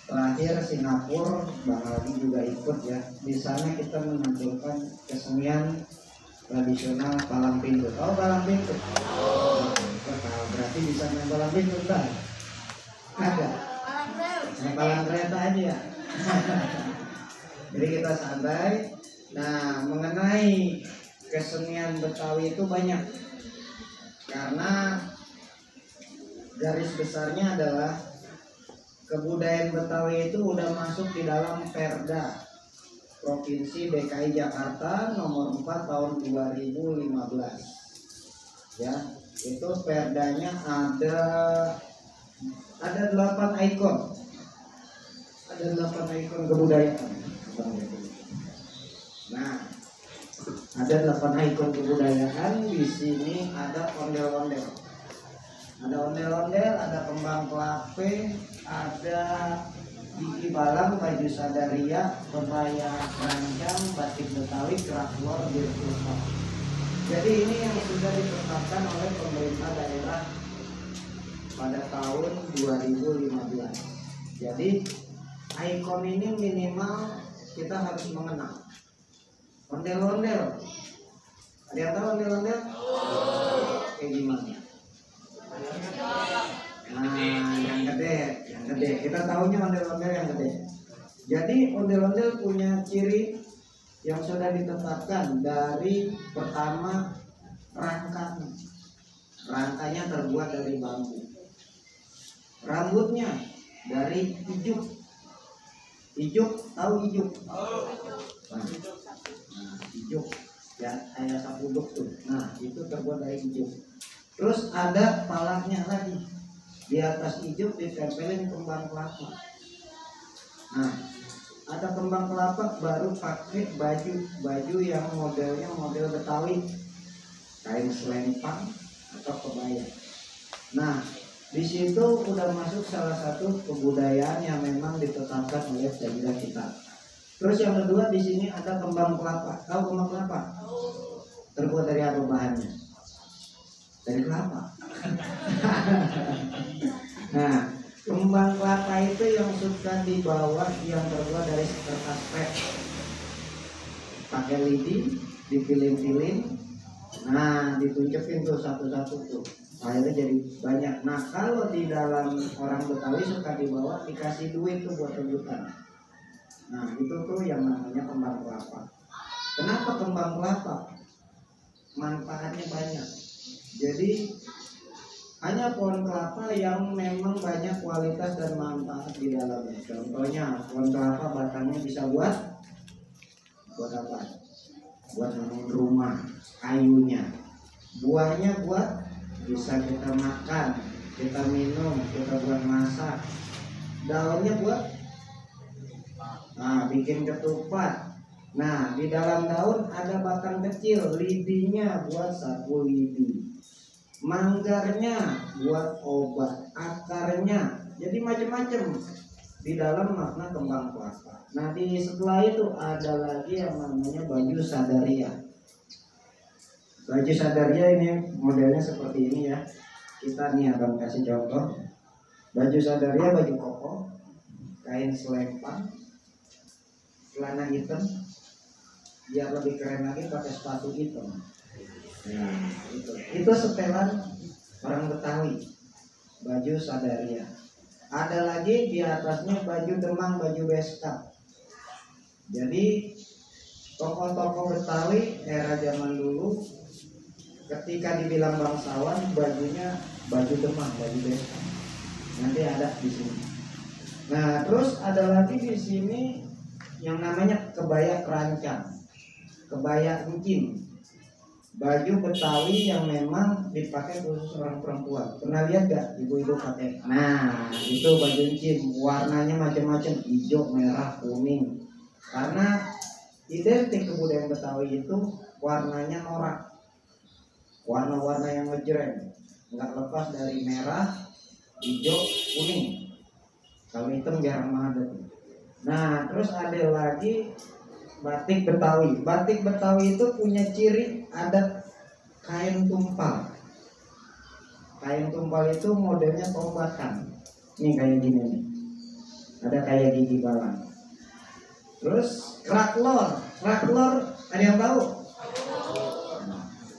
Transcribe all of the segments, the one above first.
Terakhir Singapura, Bang Aldi juga ikut ya. Di sana kita menampilkan kesenian tradisional palang pintu. Tahu palang pintu? Tahu. Berarti bisa main palang pintu kan? Ada. Main palang kereta aja ya. Jadi kita santai. Nah, mengenai kesenian Betawi itu banyak. Karena garis besarnya adalah kebudayaan Betawi itu udah masuk di dalam Perda Provinsi DKI Jakarta nomor 4 tahun 2015. Ya, itu perdanya ada 8 ikon. Ada 8 ikon kebudayaan. Nah, ada 8 ikon kebudayaan. Di sini ada ondel-ondel. Ada ondel-ondel, ada kembang kelape, ada gigi balang, baju sadaria, kebaya keranjang, batik Betawi, kerak luar, birkulpa. Jadi ini yang sudah ditetapkan oleh pemerintah daerah pada tahun 2015. Jadi ikon ini minimal kita harus mengenal. Ondel-ondel, ada yang tahu ondel-ondel? Kayak gimana? Nah, yang gede. Kita tahunya ondel-ondel yang gede. Jadi ondel-ondel punya ciri yang sudah ditetapkan dari pertama rangkanya. Rangkanya terbuat dari bambu. Rambutnya dari ijuk. Ijuk, tahu ijuk? Nah, ijuk ya, kayak sapuduk tuh. Nah, itu terbuat dari ijuk. Terus ada palaknya lagi. Di atas ijuk ditempelin kembang kelapa. Nah, ada kembang kelapa baru pakai baju yang modelnya model Betawi, kain selempang atau kebaya. Nah, di situ udah masuk salah satu kebudayaan yang memang ditetapkan oleh Pemda kita. Terus yang kedua di sini ada kembang kelapa. Tahu kembang kelapa? Terbuat dari apa bahannya? Dari kelapa. Nah, kembang kelapa itu yang suka dibawa yang terbuat dari kertas pet. Pakai lidi, dipilin-pilin. Nah, ditunjukin tuh satu-satu tuh. Akhirnya jadi banyak. Nah, kalau di dalam orang Betawi suka dibawa dikasih duit tuh buat rebutan. Nah, itu tuh yang namanya kembang kelapa. Kenapa kembang kelapa? Manfaatnya banyak. Jadi hanya pohon kelapa yang memang banyak kualitas dan manfaat di dalamnya. Contohnya pohon kelapa batangnya bisa buat apa? Buat bangun rumah, kayunya. Buahnya buat bisa kita makan, kita minum, kita buat masak. Daunnya buat bikin ketupat. Nah, di dalam daun ada batang kecil, lidinya buat sapu lidi. Manggarnya buat obat, akarnya jadi macam-macam di dalam makna kembang kelapa. Nah, di setelah itu ada lagi yang namanya baju sadaria. Baju sadaria ini modelnya seperti ini ya. Kita nih akan kasih contoh. Baju sadaria baju koko, kain selempang, celana hitam. Biar lebih keren lagi pakai sepatu hitam. Nah, itu setelan orang Betawi, baju sadaria. Ada lagi di atasnya baju demang, baju beskap. Jadi tokoh-tokoh Betawi era zaman dulu ketika dibilang bangsawan bajunya baju demang, baju beskap. Nanti ada di sini. Nah, terus ada lagi di sini yang namanya kebaya keranjang, kebaya encim. Baju Betawi yang memang dipakai khusus orang perempuan. Pernah lihat gak ibu-ibu pakai? Nah, itu baju encim. Warnanya macam-macam, hijau, merah, kuning. Karena identik kebudayaan Betawi itu warnanya norak. Warna-warna yang ngejreng, nggak lepas dari merah, hijau, kuning. Kalau hitam jarang banget. Nah, terus ada lagi batik Betawi. Batik Betawi itu punya ciri adat kain tumpal. Kain tumpal itu modelnya tombatan. Ini kayak gini nih. ada kayak gigi balang. Terus kerak lor ada yang tahu?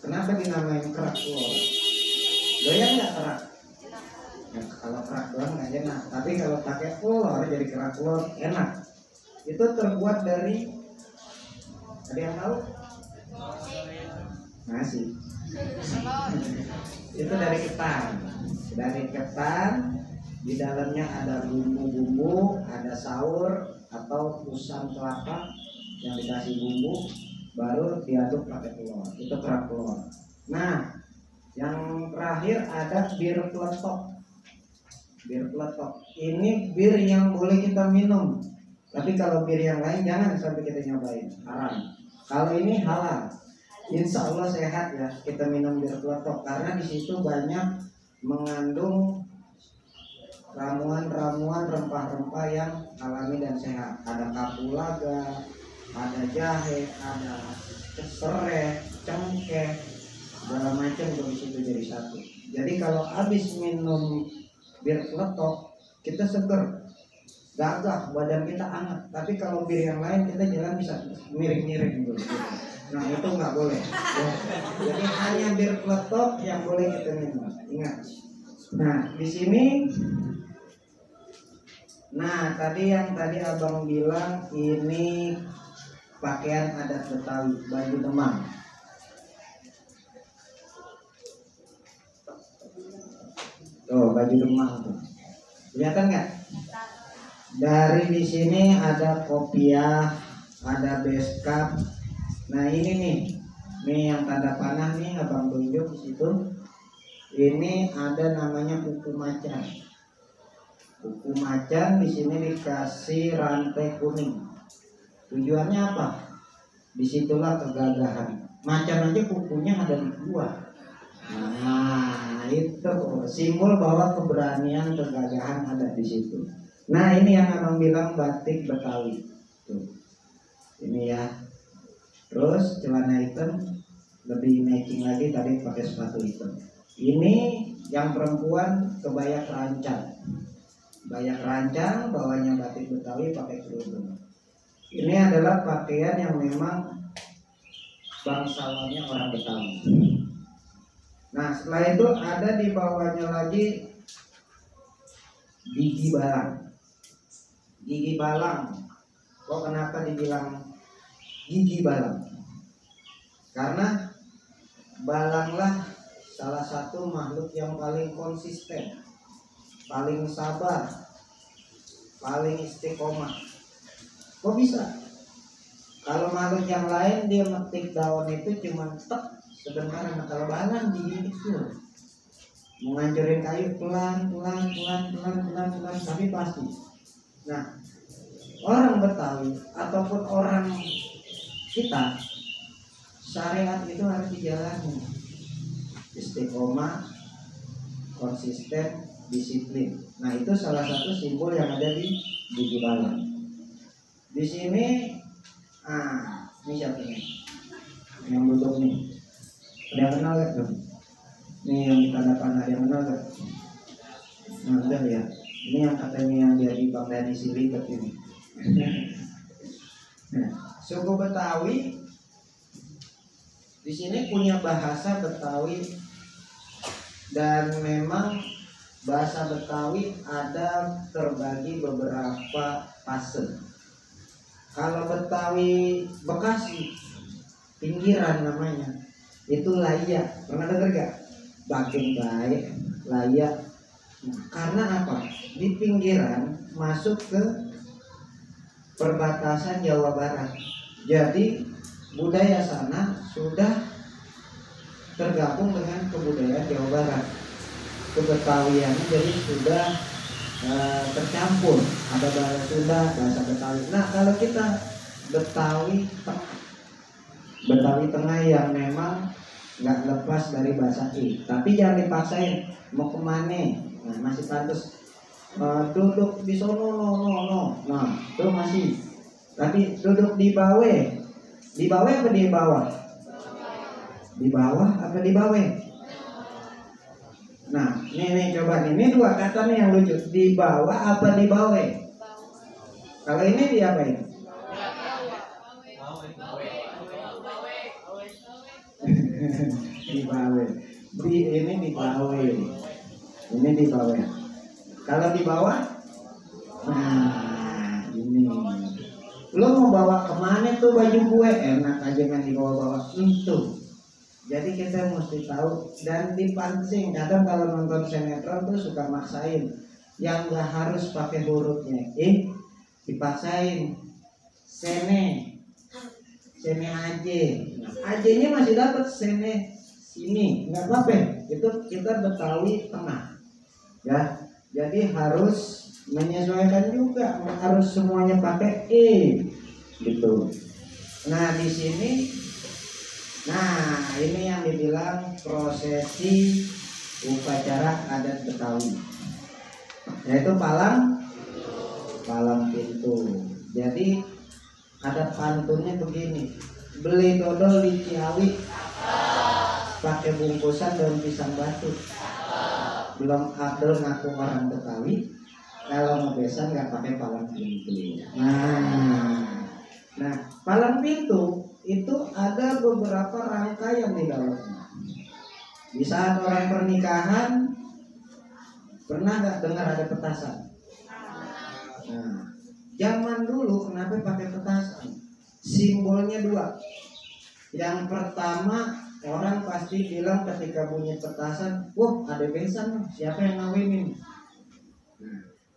Kenapa dinamain kerak lor? Doyan nggak kerak? Ya, kalau kerak doang nggak enak, tapi kalau pakai lor jadi kerak lor enak. Itu terbuat dari, ada yang tahu? Nasi. Itu dari ketan. Di dalamnya ada bumbu-bumbu, ada saur atau usam kelapa yang dikasih bumbu, baru diaduk pakai telur. Itu kerak telur. Nah, yang terakhir ada bir peletok. Bir peletok ini bir yang boleh kita minum, tapi kalau bir yang lain jangan sampai kita nyobain, haram. Kalau ini halal, insya Allah sehat ya kita minum bir peletok, karena di situ banyak mengandung ramuan-ramuan rempah-rempah yang alami dan sehat. Ada kapulaga, ada jahe, ada serai, cengkeh, segala macam dari situ jadi satu. Jadi kalau habis minum bir peletok kita seger, gagah, badan kita hangat. Tapi kalau bir yang lain kita jalan bisa miring-miring gitu. Nah itu nggak boleh. Jadi hanya bir peletok yang boleh kita minum. Ingat. Nah di sini. Nah tadi abang bilang ini pakaian adat Betawi, baju Demang. Tuh baju Demang tuh, kelihatan nggak? Dari di sini ada kopiah, ada beskap. Nah ini nih yang tanda panah nih abang tunjuk di situ. Ini ada namanya kuku macan. Kuku macan di sini dikasih rantai kuning. Tujuannya apa? Disitulah kegagahan. Macan aja kukunya ada di buah. Nah itu simbol bahwa keberanian, kegagahan ada di situ. Nah ini yang abang bilang batik Betawi. Tuh. Ini ya. Terus celana hitam, lebih matching lagi tadi pakai sepatu hitam. Ini yang perempuan kebaya kerancang. Kebaya kerancang, bawahnya batik Betawi pakai kerudung. Ini adalah pakaian yang memang bangsawannya orang Betawi. Nah setelah itu ada di bawahnya lagi gigi balang. Gigi balang. Kok kenapa dibilang gigi balang? Karena balanglah salah satu makhluk yang paling konsisten, paling sabar, paling istiqomah. Kok bisa? Kalau makhluk yang lain dia metik daun itu cuma tek sebentar. Nah, kalau balang digigit tuh menghancurin kayu pelan, tapi pasti. Nah, orang Betawi ataupun orang kita, syariat itu harus dijalani. Istiqomah, konsisten, disiplin. Nah itu salah satu simbol yang ada di gigi balang. Di sini, ini siapa nih? Yang duduk nih. Ada yang kenal gak tuh? Nih yang tanda panah, ada yang kenal gak? Nah udah ya. Ini yang katanya yang jadi Bang Dani Siliket ini. Nah, suku Betawi di sini punya bahasa Betawi, dan memang bahasa Betawi ada terbagi beberapa fase. Kalau Betawi Bekasi pinggiran namanya itu layak. Pernah dengar gak? Bagian baik layak. Nah, karena apa? Di pinggiran masuk ke perbatasan Jawa Barat. Jadi budaya sana sudah tergabung dengan kebudayaan Jawa Barat. Kebetawiannya jadi sudah tercampur. Ada bahasa Sunda, bahasa Betawi. Nah kalau kita Betawi Tengah yang memang nggak lepas dari bahasa I. Tapi jangan dipaksain mau kemana. Nah, masih pantas duduk di sono no. Nah itu masih. Tapi duduk di bawah. Di bawah apa di bawah? Di bawah apa di bawah? Nah, ini coba nih. Ini dua kata nih yang lucu. Di bawah apa di bawah? Kalau ini diapain? Dibawe. Ini dibawe. Ini dibawe. Kalau di bawah, nah ini. Lo mau bawa kemana tuh baju gue? Enak aja kan dibawa-bawa itu. Jadi kita mesti tahu dan dipancing. Kadang kalau nonton sinetron tuh suka maksain yang nggak harus pakai hurufnya. Dipaksain. Sene aja. Aja-nya masih dapat sene sini. Nggak apa-apa. Itu kita Betawi tengah. Ya. Jadi harus menyesuaikan juga, harus semuanya pakai gitu. Nah di sini, nah ini yang dibilang prosesi upacara adat Betawi, yaitu palang pintu. Jadi ada pantunnya begini, beli dodol di Ciawi pakai bungkusan daun pisang batu. Belum Abdul ngaku orang Betawi, kalau mau besan nggak pakai palang pintu. Nah palang pintu itu ada beberapa rangkaian di dalamnya. Di saat orang pernikahan, pernah nggak dengar ada petasan? Nah, zaman dulu kenapa pakai petasan? Simbolnya dua. Yang pertama, orang pasti bilang ketika bunyi petasan, wah ada besan, siapa yang ngawinin?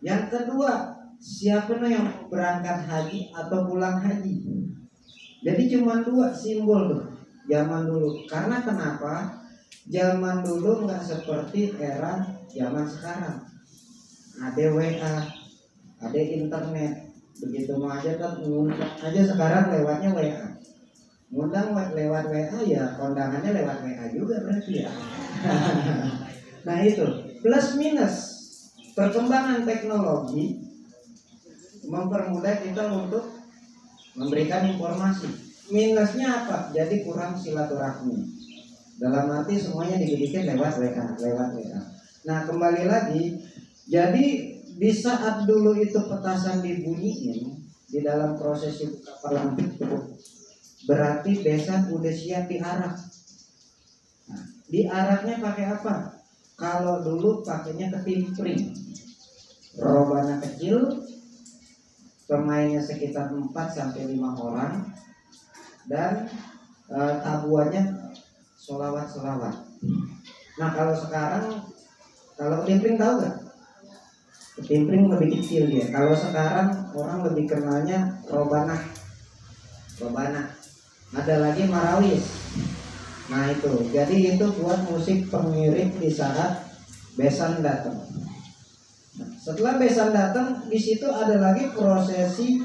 Yang kedua, siapa yang berangkat haji atau pulang haji? Jadi cuma dua simbol tuh zaman dulu. Karena kenapa? Zaman dulu nggak seperti era zaman sekarang. Ada WA, ada internet, begitu mau aja kan ngundang aja sekarang lewatnya WA. Ngundang lewat WA ya kondangannya lewat WA juga berarti ya. Nah itu plus minus perkembangan teknologi mempermudah kita untuk memberikan informasi. Minusnya apa? Jadi kurang silaturahmi. Dalam arti semuanya dibikin lewat WA. Nah kembali lagi, jadi di saat dulu itu petasan dibunyiin di dalam prosesi palang pintu, berarti besan udah siap diarak. Nah, diaraknya pakai apa? Kalau dulu pakainya ketimpring, robana kecil, pemainnya sekitar 4-5 orang, dan tabuannya solawat. Nah kalau sekarang, kalau ketimpring tahu gak? Ketimpring lebih kecil dia. Kalau sekarang orang lebih kenalnya robana. Ada lagi marawis. Nah itu, jadi itu buat musik pengiring di saat besan datang. Nah, setelah besan datang, di situ ada lagi prosesi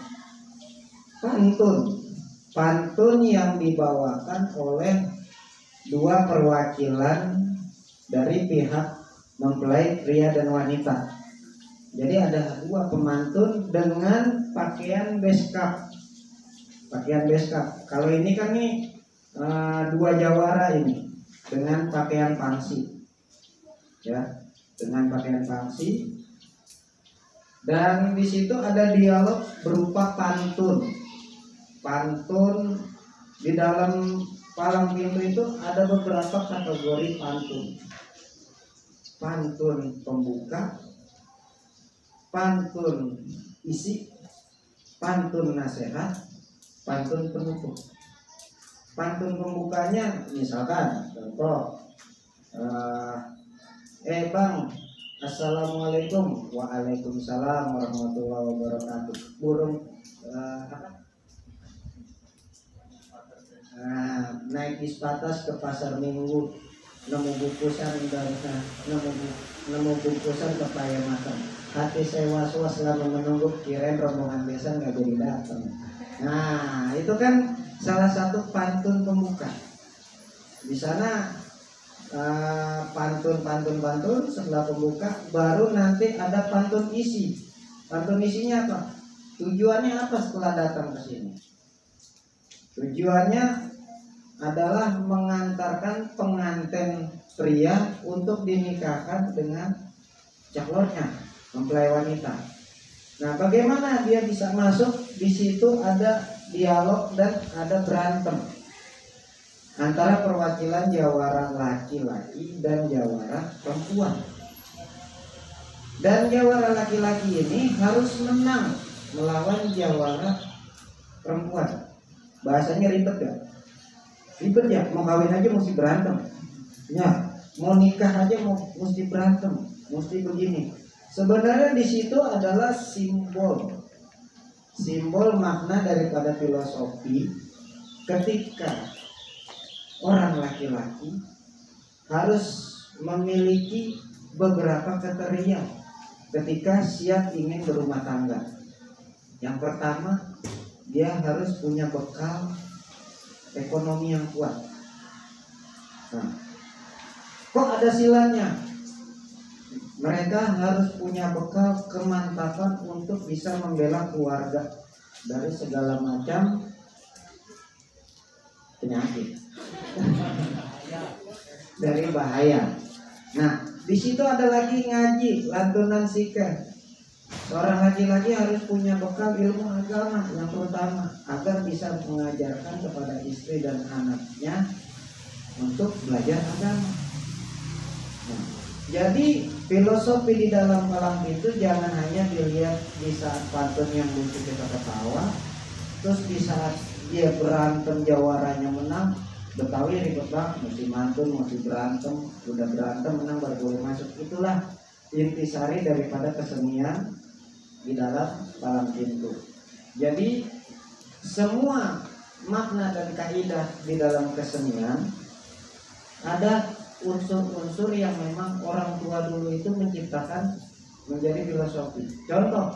pantun yang dibawakan oleh dua perwakilan dari pihak mempelai pria dan wanita. Jadi ada dua pemantun dengan pakaian beskap. Kalau ini kan nih dua jawara ini dengan pakaian pangsi, ya, dengan pakaian pangsi. Dan di situ ada dialog berupa pantun. Di dalam palang pintu itu ada beberapa kategori pantun. Pantun pembuka, pantun isi, pantun nasihat, pantun penutup. Pantun pembukanya misalkan contoh, Bang, assalamualaikum, waalaikumsalam warahmatullahi wabarakatuh. Burung naik bis patas ke pasar minggu, nemu bungkusan nemu bungkusan pepaya matang. Hati saya was-was selama menunggu, kirain rombongan besan nggak jadi datang. Nah itu kan salah satu pantun pembuka. Di sana pantun setelah pembuka, baru nanti ada pantun isi. Pantun isinya apa? Tujuannya apa setelah datang ke sini? Tujuannya adalah mengantarkan pengantin pria untuk dinikahkan dengan calonnya, mempelai wanita. Nah, bagaimana dia bisa masuk? Di situ ada dialog dan ada berantem antara perwakilan jawara laki-laki dan jawara perempuan. Dan jawara laki-laki ini harus menang melawan jawara perempuan. Bahasanya ribet gak? Ribet ya, mau kawin aja mesti berantem. Ya, mau nikah aja mesti berantem, mesti begini. Sebenarnya di situ adalah simbol makna daripada filosofi ketika orang laki-laki harus memiliki beberapa kriteria ketika siap ingin berumah tangga. Yang pertama, dia harus punya bekal ekonomi yang kuat. Nah, kok ada silanya? Mereka harus punya bekal kemantapan untuk bisa membela keluarga dari segala macam penyakit, dari bahaya. Nah, di situ ada lagi ngaji, lantunan zikir. Seorang laki-laki harus punya bekal ilmu agama yang terutama agar bisa mengajarkan kepada istri dan anaknya untuk belajar agama. Nah, jadi filosofi di dalam palang pintu jangan hanya dilihat di saat pantun yang lucu kita ketawa, terus di saat dia berantem jawaranya menang, Betawi ribet banget, mesti mantun, mesti berantem, udah berantem menang baru boleh masuk. Itulah intisari daripada kesenian di dalam palang pintu. Jadi semua makna dan kaidah di dalam kesenian ada unsur-unsur yang memang orang tua dulu itu menciptakan menjadi filosofi. Contoh,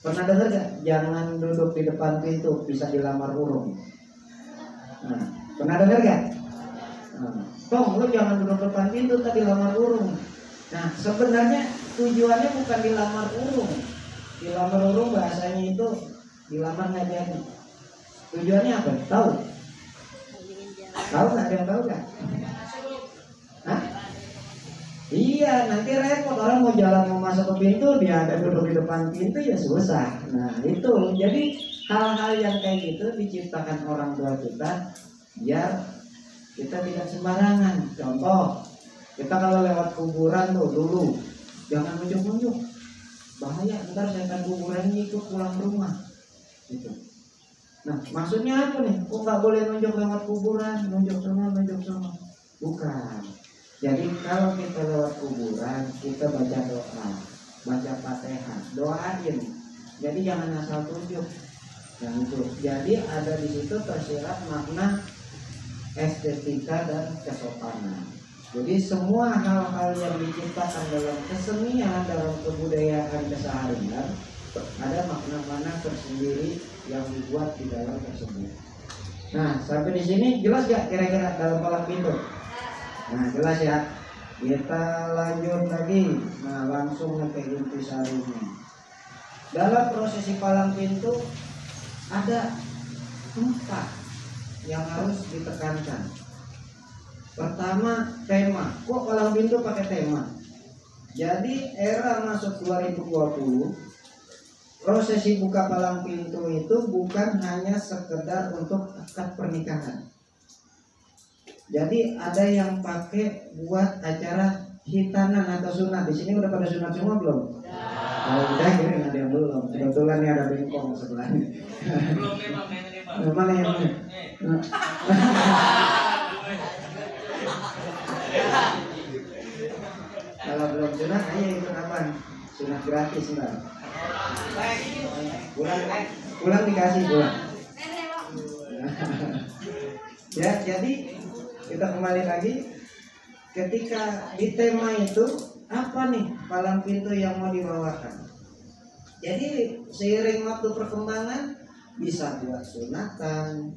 pernah dengar gak? Jangan duduk di depan pintu, bisa dilamar burung. Nah, pernah dengar gak? Tong, lu jangan duduk depan pintu, tadi dilamar burung. Nah, sebenarnya tujuannya bukan dilamar burung. Dilamar burung bahasanya itu dilamar nggak jadi. Tujuannya apa? Tahu? Tahu nggak? Ada yang tahu nggak? Hah? Iya, nanti repot, orang mau jalan mau masuk ke pintu, dia ada duduk di depan pintu ya susah. Nah itu, jadi hal-hal yang kayak gitu diciptakan orang tua kita biar kita tidak sembarangan. Contoh, kita kalau lewat kuburan tuh dulu jangan nunjuk-nunjuk, bahaya, ntar setan kuburan ikut pulang rumah gitu. Nah maksudnya apa nih? Kok nggak boleh nunjuk lewat kuburan, nunjuk sana. Bukan. Jadi kalau kita lewat kuburan, kita baca doa, baca Fatihah, doain. Jadi jangan asal tunjuk. Yang itu. Jadi ada di situ tersirat makna estetika dan kesopanan. Jadi semua hal-hal yang diciptakan dalam kesenian, dalam kebudayaan keseharian, ada makna-makna tersendiri yang dibuat di dalam tersebut. Nah, sampai di sini jelas gak kira-kira dalam palang pintu? Nah, jelas ya. Kita lanjut lagi. Nah, langsung ke intisarinya. Dalam prosesi palang pintu ada 4 yang harus ditekankan. Pertama, tema. Kok palang pintu pakai tema? Jadi era masuk 2020, prosesi buka palang pintu itu bukan hanya sekedar untuk akad pernikahan. Jadi ada yang pakai buat acara hitanan atau sunat. Di sini udah pada sunat semua belum? Oh, udah, kira ada yang belum. Kebetulan nih ada bengkong sebelahnya. Belum, mana yang kalau belum sunat, ayo ikut apa? Sunat gratis ntar. Pulang dikasih pulang. Ya, jadi kita kembali lagi. Ketika di tema itu apa nih palang pintu yang mau dibawakan? Jadi seiring waktu perkembangan bisa buat sunatan,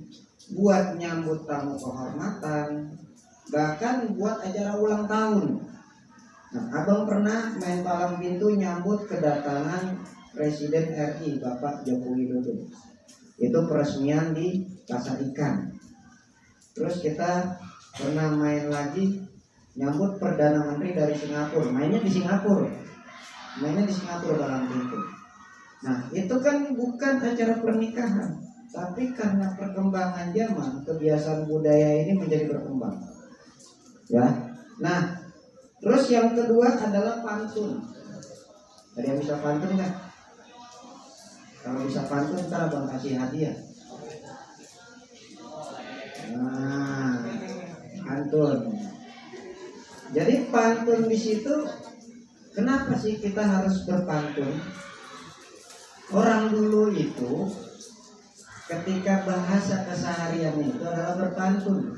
buat nyambut tamu kehormatan, bahkan buat acara ulang tahun. Nah, abang pernah main palang pintu nyambut kedatangan Presiden RI Bapak Joko Widodo. Itu peresmian di Pasar Ikan. Terus kita pernah main lagi nyambut Perdana Menteri dari Singapura. Mainnya di Singapura palang pintu. Nah, itu kan bukan acara pernikahan, tapi karena perkembangan zaman, kebiasaan budaya ini menjadi berkembang. Ya. Nah, terus yang kedua adalah pantun. Ada yang bisa pantun nggak? Kalau bisa pantun, ntar abang kasih hadiah. Nah, pantun. Jadi pantun di situ, kenapa sih kita harus berpantun? Orang dulu itu ketika bahasa keseharian itu adalah berpantun.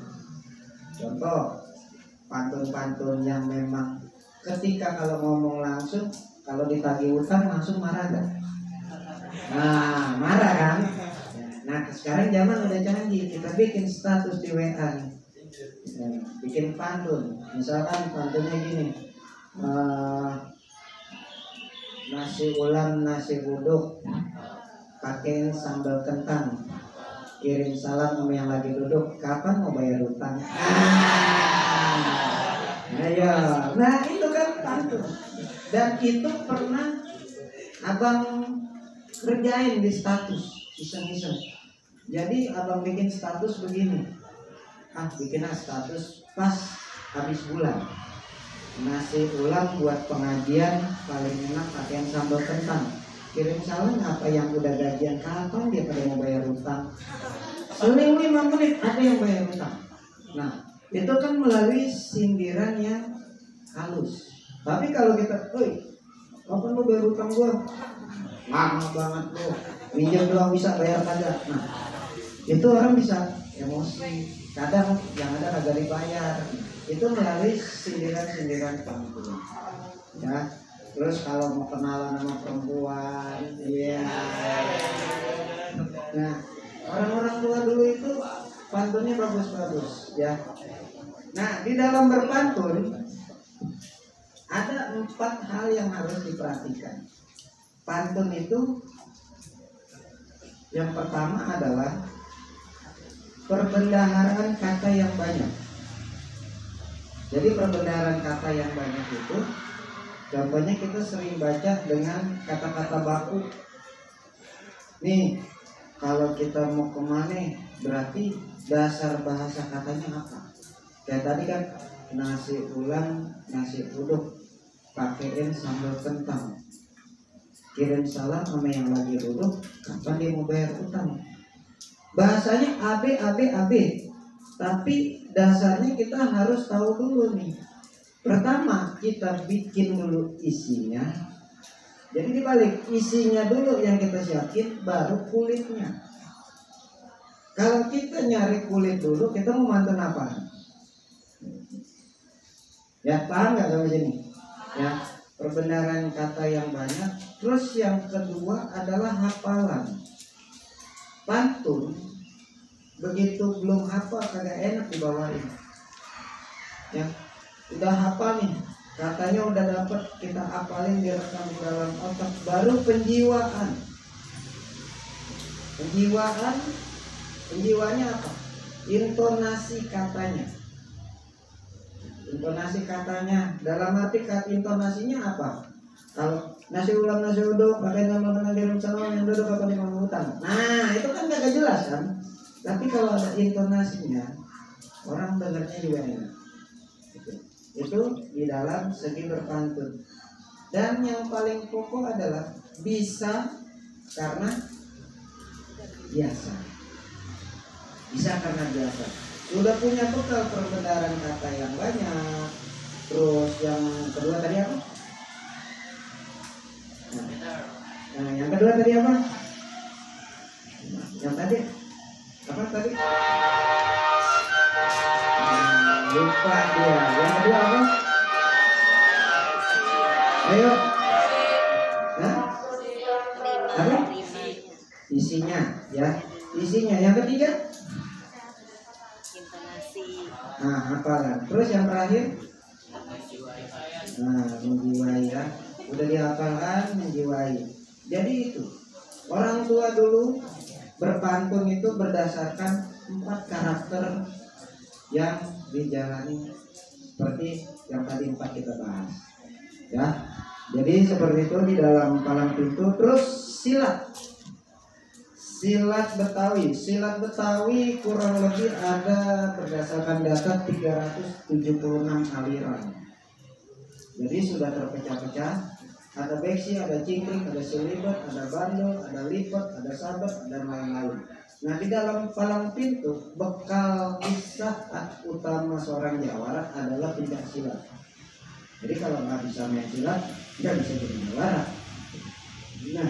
Contoh, pantun-pantun yang memang ketika kalau ngomong langsung, kalau ditagih utang langsung marah gak? Nah, marah kan? Nah, sekarang zaman udah canggih, kita bikin status di WA, bikin pantun. Misalkan pantunnya gini, nasi ulam nasi uduk pakein sambal kentang, kirim salam sama yang lagi duduk, kapan mau bayar utang? Ayo, nah itu kan pantun. Dan itu pernah abang kerjain di status, iseng-iseng. Jadi abang bikin status begini, bikin status pas habis bulan, nasi ulam buat pengajian paling enak pakaian sambal kentang, kirim salam apa yang udah gajian, kapan dia pada mau bayar utang? Seling 5 menit ada yang bayar utang. Nah, itu kan melalui sindiran yang halus. Tapi kalau kita, woi, kapan lu bayar utang gua? Lama banget lu, minjem doang bisa bayar kagak. Nah, itu orang bisa emosi. Kadang yang ada kagak dibayar. Itu melalui sindiran-sindiran pantun. Ya. Terus kalau mau kenalan sama perempuan, iya. Nah, orang-orang tua dulu itu pantunnya bagus-bagus, ya. Nah, di dalam berpantun ada 4 hal yang harus diperhatikan. Pantun itu yang pertama adalah perbendaharaan kata yang banyak. Jadi perbendaharaan kata yang banyak itu, contohnya kita sering baca dengan kata-kata baku. Nih, kalau kita mau kemana, berarti dasar bahasa katanya apa? Kayak tadi kan, nasi ulam, nasi uduk, pakein sambal kentang, kirim salam sama yang lagi duduk, kapan dia mau bayar utang? Bahasanya AB. Tapi dasarnya kita harus tahu dulu nih. Pertama kita bikin dulu isinya. Jadi dibalik, isinya dulu yang kita siapin, baru kulitnya. Kalau kita nyari kulit dulu, kita mau mantun apa? Ya, paham nggak sampai sini? Ya, perbenaran kata yang banyak. Terus yang kedua adalah hafalan. Pantun begitu belum hafal kagak enak dibawain. Ya, udah hafal nih, katanya udah dapet, kita hafalin, direkam di dalam otak, baru penjiwaan. Penjiwanya apa? Intonasi katanya. Intonasi katanya, dalam arti intonasinya apa? Kalau nasi ulam nasi uduk pakai nama kirim salam yang duduk apa nih mau utang. Nah, itu kan gak jelas kan? Tapi kalau ada intonasinya, orang dengarnya juga enak. Itu di dalam segi berpantun. Dan yang paling pokok adalah bisa karena biasa. Bisa karena biasa. Sudah punya bekal perbendaharaan kata yang banyak. Terus yang kedua tadi apa? Nah, yang kedua tadi apa? Yang tadi apa tadi? Lupa dia. Yang kedua apa? Ayo. Hah? Apa? Isinya, ya. Isinya. Yang ketiga? Intonasi. Nah, hafalan. Terus yang terakhir? Nah, menjiwai ya. Udah dihafalkan, menjiwai. Jadi itu. Orang tua dulu berpantun itu berdasarkan 4 karakter yang dijalani seperti yang tadi 4 kita bahas. Ya, Jadi seperti itu di dalam palang pintu. Terus silat. Silat Betawi. Silat Betawi kurang lebih ada berdasarkan data 376 aliran. Jadi sudah terpecah-pecah. Ada beksi, ada cingkrik, ada selibet, ada bandul, ada lipat, ada sabat, dan lain-lain. Nah, di dalam palang pintu bekal di saat utama seorang jawara adalah pencak silat. Jadi kalau nggak bisa main silat, nggak bisa jadi jawara. Nah,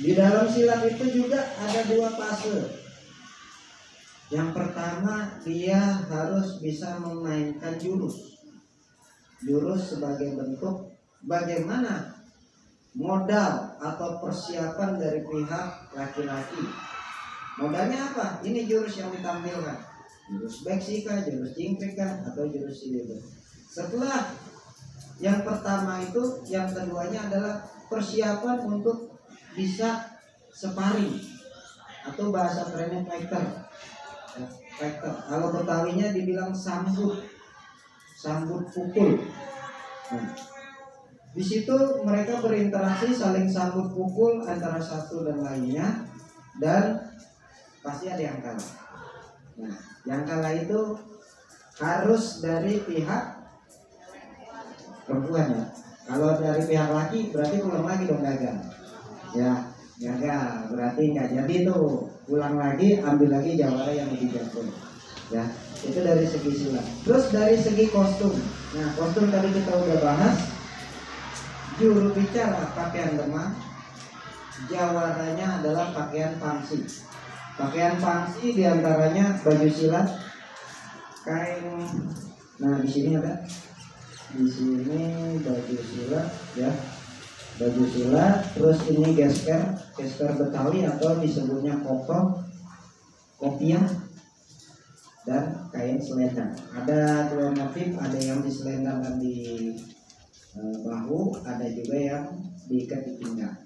di dalam silat itu juga ada 2 fase. Yang pertama, dia harus bisa memainkan jurus. Jurus sebagai bentuk bagaimana modal atau persiapan dari pihak laki-laki. Modalnya apa? Ini jurus yang ditampilkan. Jurus beksi kah, jurus cingkrik kah, atau jurus silibet. Setelah yang pertama itu, yang keduanya adalah persiapan untuk bisa sparring atau bahasa kerennya fighter. Kalau Betawinya dibilang sambut pukul. Nah, di situ mereka berinteraksi, saling sambut pukul antara satu dan lainnya, dan pasti ada yang kalah. Nah, yang kalah itu harus dari pihak perempuan ya. Kalau dari pihak laki berarti pulang lagi dong gagal. Ya, gagal berarti nggak jadi tuh. Pulang lagi, ambil lagi jawara yang lebih jago. Ya, itu dari segi silat. Terus dari segi kostum. Nah, kostum tadi kita udah bahas. Juru bicara pakaian lemah, jawaranya adalah pakaian pangsi. Pakaian pangsi diantaranya baju silat, kain. Nah, di sini ada. Di sini baju silat ya. Baju silat, terus ini gesper Betawi atau disebutnya kopiah, dan kain selendang. Ada 2 motif, ada yang diselendangkan di bahu, ada juga yang diikat di pinggang.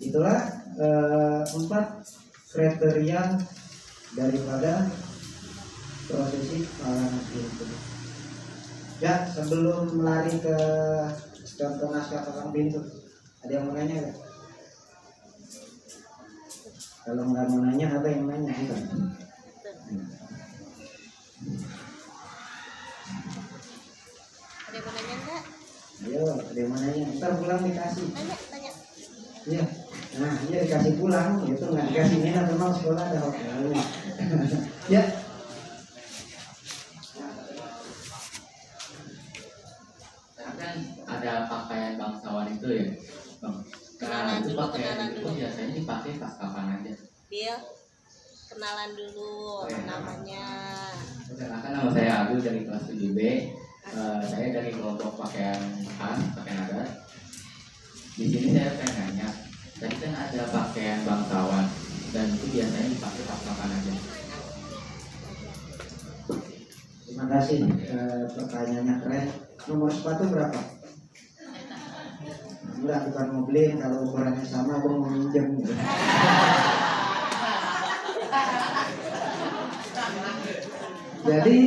Itulah 4 kriteria daripada prosesi palang pintu. Ya, sebelum lari ke contoh naskah palang pintu, ada yang mau nanya nggak? Kalau nggak mau nanya, apa yang nanya? Bukan? Ada yang mau nanya nggak? Ayo, ada yang mau nanya? Ntar pulang dikasih. Tanya. Iya. Nah, iya dikasih pulang, itu nggak dikasih minat, memang sekolah ada hotelnya. Ya. Kan ada pakaian bangsawan itu ya, Bang. Kenalan itu pakaian itu biasanya dipakai pas kapan aja? Bill, kenalan dulu namanya. Perkenalkan, nama saya Abu dari kelas 7B. Saya dari kelompok pakaian khas, pakaian adat. Di sini saya pengen nanya, tadi kan ada pakaian bangsawan dan itu biasanya dipakai pas kapan aja? Terima kasih, pertanyaannya keren. Nomor sepatu berapa? Enggak, bukan mau beli, kalau ukurannya sama abang mau minjem. Jadi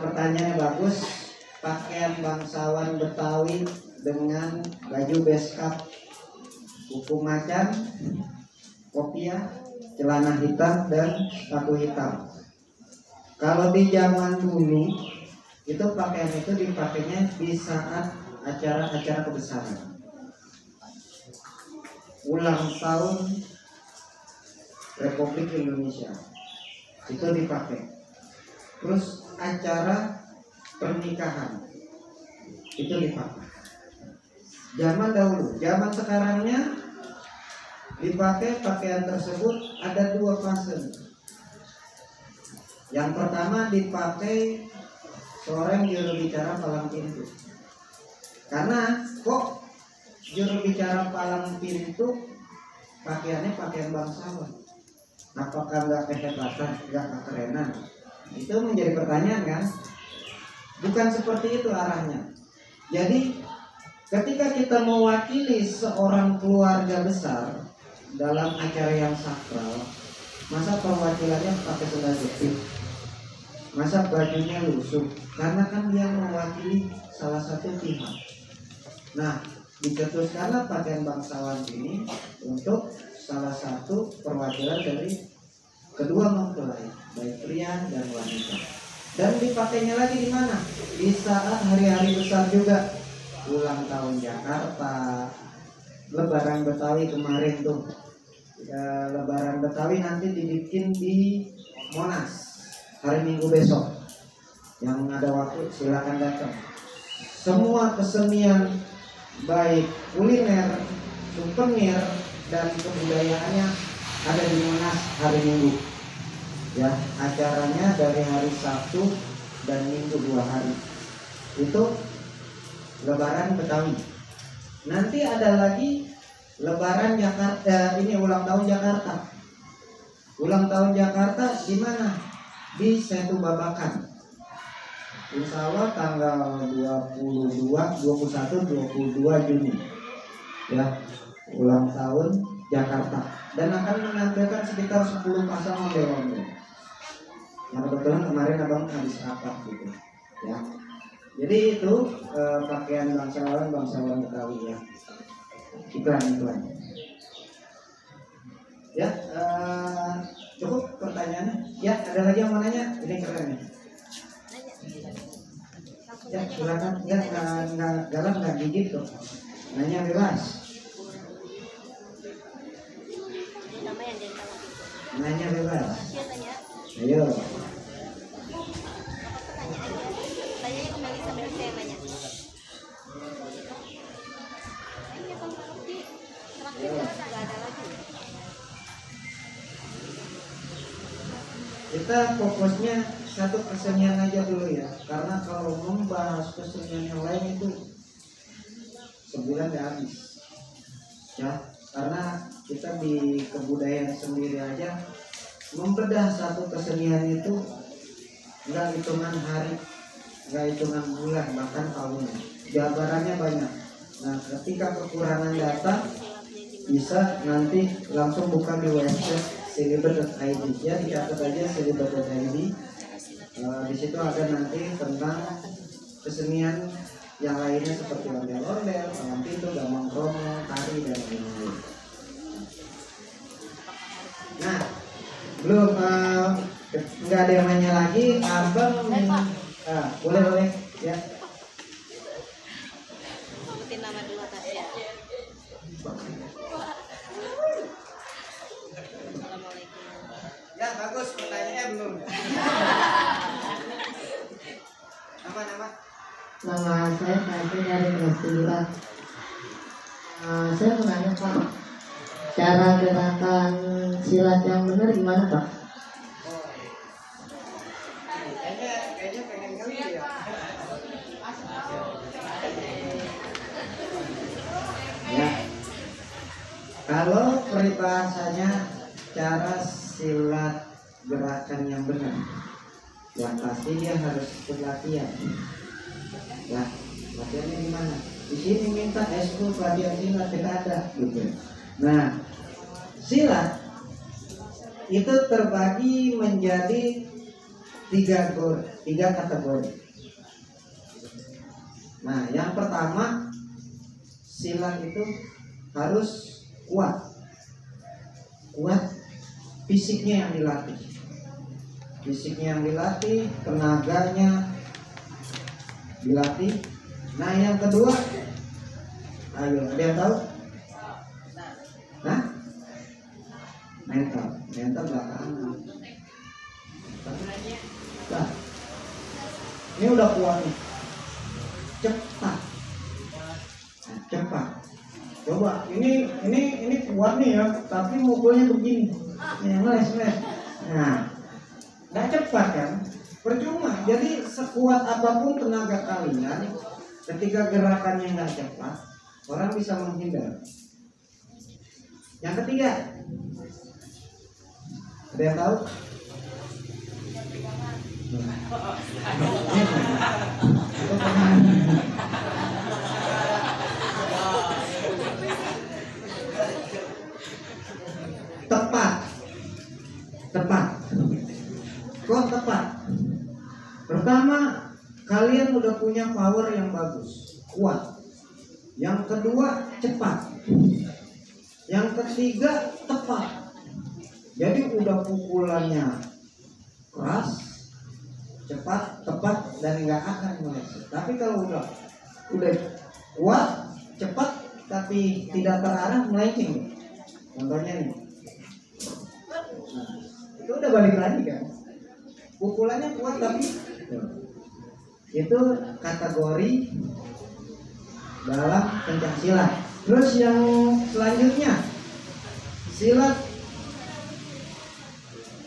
pertanyaannya bagus. Pakaian bangsawan Betawi dengan baju beskap, kuku macan, kopiah, celana hitam, dan sepatu hitam. Kalau di zaman dulu itu pakaian itu dipakainya di saat acara-acara kebesaran, ulang tahun Republik Indonesia itu dipakai. Terus acara pernikahan itu dipakai. Zaman dahulu, zaman sekarangnya dipakai pakaian tersebut ada 2 fase. Yang pertama dipakai seorang juru bicara palang pintu. Karena kok juru bicara palang pintu pakaiannya pakaian bangsawan? Apakah nggak kehebatan, nggak kekerenan? Itu menjadi pertanyaan kan? Bukan seperti itu arahnya. Jadi ketika kita mewakili seorang keluarga besar dalam acara yang sakral, masa perwakilannya pakai sendal jepit, masa bajunya lusuh, karena kan dia mewakili salah satu pihak. Nah, dicetuskanlah pakaian bangsawan ini untuk salah satu perwakilan dari kedua mempelai, baik pria dan wanita. Dan dipakainya lagi di mana? Di saat hari-hari besar juga, ulang tahun Jakarta, Lebaran Betawi kemarin tuh. Lebaran Betawi nanti dibikin di Monas hari Minggu besok. Yang ada waktu silakan datang. Semua kesenian baik kuliner, souvenir dan kebudayaannya ada di Monas hari Minggu. Ya, acaranya dari hari Sabtu dan Minggu 2 hari. Itu Lebaran Betawi. Nanti ada lagi Lebaran Jakarta, ini ulang tahun Jakarta. Ulang tahun Jakarta di mana? Di Setu Babakan. Insya Allah tanggal 22, 21, 22 Juni. Ya, ulang tahun Jakarta. Dan akan menampilkan sekitar 10 pasang ondel-ondel. Yang kebetulan kemarin abang habis rapat gitu. Ya. Jadi itu pakaian bangsawan Betawi ya. Iklan. Ya, cukup pertanyaannya. Ya, ada lagi yang mau nanya? Ini keren nih. Ya, silakan. Ya, nggak galak, nggak gigit tuh. Nanya bebas. Nanya bebas. Ayo. Tanyanya kembali sambil saya nanya. Nggak ada lagi. Kita fokusnya satu kesenian aja dulu ya, karena kalau membahas kesenian yang lain itu sebulan gak habis ya, karena kita di kebudayaan sendiri aja membedah satu kesenian itu nggak hitungan hari, nggak hitungan bulan, bahkan tahunan, jabarannya banyak. Nah, ketika kekurangan data bisa nanti langsung buka di website silibet.id ya, dicatat aja silibet.id. Di situ ada nanti tentang kesenian yang lainnya seperti ondel-ondel, palang pintu, gambang kromong, tari dan lain-lain. Nah, belum nggak ada yang nanya lagi, abang boleh ya. Sebutin nama dulu Tasya. Assalamualaikum. Ya bagus, pertanyaannya belum. Nama. Nama saya Tasya dari kelas 9. Saya mau nanya Pak, cara gerakan silat yang benar gimana Pak? Kayaknya pengen ngerti ya. Ya, kalau peribahasanya cara silat gerakan yang benar, yang pasti dia harus ikut latihan. Ya, latihannya gimana? Di sini minta eskul pelatihan silat tidak ada, gitu. Nah, silat itu terbagi menjadi tiga kategori. Nah, yang pertama, silat itu harus kuat fisiknya yang dilatih, tenaganya dilatih. Nah, yang kedua, ayo ada yang tahu? Nah, mental belakangan. Nah, ini udah kuat nih, cepat. Coba ini kuat nih ya, tapi mukulnya begini, ngeles. Nah, nggak cepat kan? Percuma. Jadi sekuat apapun tenaga kalian, ketika gerakannya nggak cepat, orang bisa menghindar. Yang ketiga, ada yang tahu? Tepat. Pertama, kalian udah punya power yang bagus, kuat. Yang kedua cepat. Yang ketiga tepat. Jadi udah pukulannya keras, cepat, tepat, dan nggak akan meleset. Tapi kalau udah kuat, cepat, tapi tidak terarah, melenceng. Contohnya nih, nah, itu udah balik lagi kan? Pukulannya kuat tapi itu kategori dalam pencaksilat. Terus yang selanjutnya, silat.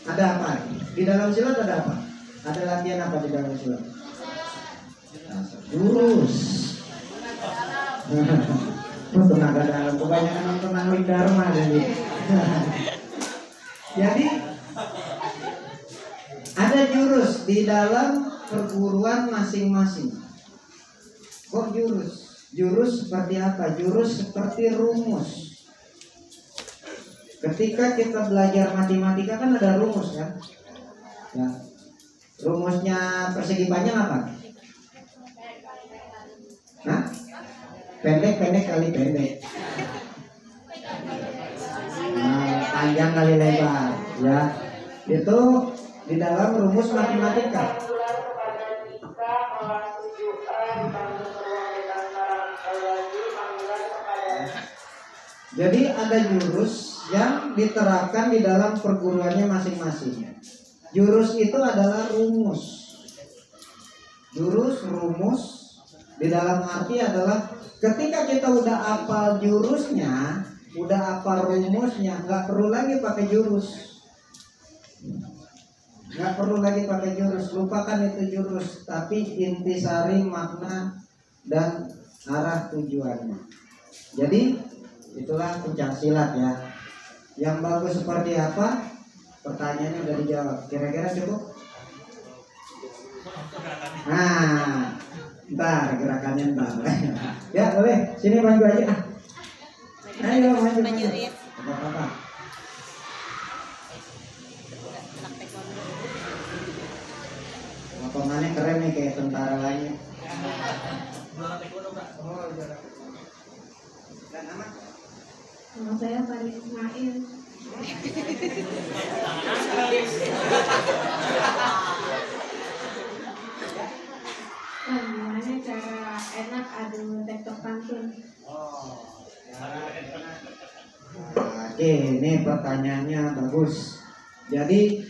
Ada apa? Di dalam silat ada apa? Ada latihan apa di dalam silat? Jurus. Tenaga dalam. Kebanyakan nonton Angling Dharma jadi. Jadi ada jurus di dalam perguruan masing-masing. Kok jurus? Jurus seperti apa? Jurus seperti rumus. Ketika kita belajar matematika kan ada rumus kan? Ya. Rumusnya persegi panjang apa? Hah? Pendek kali pendek. Nah, panjang kali lebar. Ya. Itu di dalam rumus matematika. Jadi ada jurus yang diterapkan di dalam perguruannya masing-masing. Jurus itu adalah rumus. Jurus, rumus di dalam arti adalah ketika kita udah hafal jurusnya, udah hafal rumusnya, nggak perlu lagi pakai jurus. Nggak perlu lagi pakai jurus, lupakan itu jurus. Tapi intisari makna dan arah tujuannya. Jadi itulah pencaksilat ya. Yang bagus seperti apa? Pertanyaannya udah dijawab. Kira-kira cukup? Nah, ntar gerakannya ntar. Ya boleh, sini maju aja. Ayo maju. Apa-apa. Potongannya keren nih kayak tentara lainnya. Dan nama? Nama saya Farid Ismail. Gimana cara enak adu tektok pantun? Oke, ini pertanyaannya bagus. Jadi